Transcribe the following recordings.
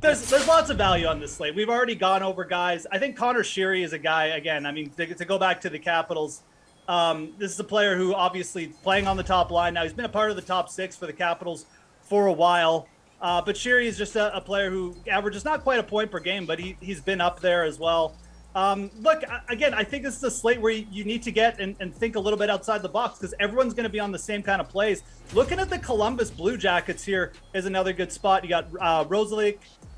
There's lots of value on this slate. We've already gone over guys. I think Connor Sheary is a guy, again, I mean, to go back to the Capitals, this is a player who obviously playing on the top line. Now, he's been a part of the top six for the Capitals for a while. But Sheary is just a player who averages not quite a point per game, but he's been up there as well. Look, again, I think this is a slate where you need to get and think a little bit outside the box because everyone's going to be on the same kind of plays. Looking at the Columbus Blue Jackets here is another good spot. You got Rosalik,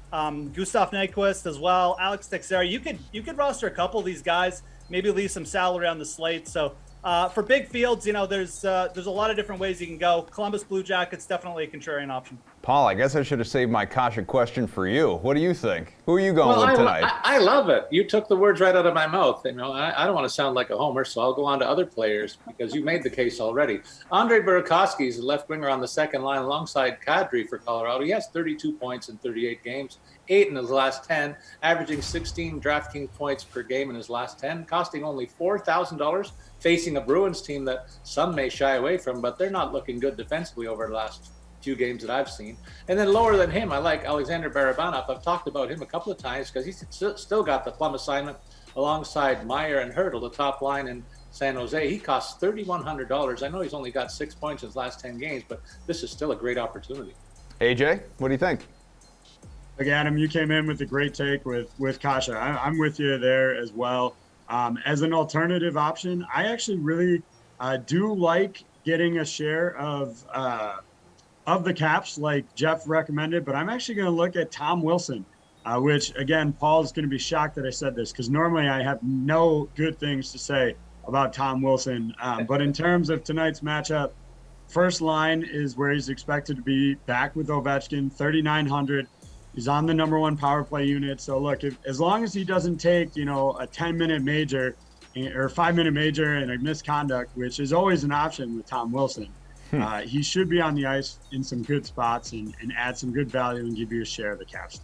Gustav Nyquist as well, Alex Teixeira. You could roster a couple of these guys, maybe leave some salary on the slate. So for big fields, there's a lot of different ways you can go. Columbus Blue Jackets, definitely a contrarian option. Paul, I guess I should have saved my Kasha question for you. What do you think? Who are you going with tonight? I love it. You took the words right out of my mouth. I don't want to sound like a homer, so I'll go on to other players because you made the case already. Andre Burakovsky is a left winger on the second line alongside Kadri for Colorado. He has 32 points in 38 games, 8 in his last 10, averaging 16 DraftKings points per game in his last 10, costing only $4,000, facing a Bruins team that some may shy away from, but they're not looking good defensively over the last few games that I've seen. And then lower than him, I like Alexander Barabanov. I've talked about him a couple of times because he's still got the plum assignment alongside Meyer and Hurdle, the top line in San Jose. He costs $3,100. I know he's only got 6 points in his last 10 games, but this is still a great opportunity. AJ, what do you think? Look, Adam, you came in with a great take with Kasha. I'm with you there as well. As an alternative option, I actually really do like getting a share of the Caps like Jeff recommended, but I'm actually going to look at Tom Wilson, which, again, Paul's going to be shocked that I said this because normally I have no good things to say about Tom Wilson. But in terms of tonight's matchup, first line is where he's expected to be back with Ovechkin, 3,900. He's on the number one power play unit. So, look, as long as he doesn't take, a 10-minute major or 5-minute major and a misconduct, which is always an option with Tom Wilson, he should be on the ice in some good spots and add some good value and give you a share of the Caps.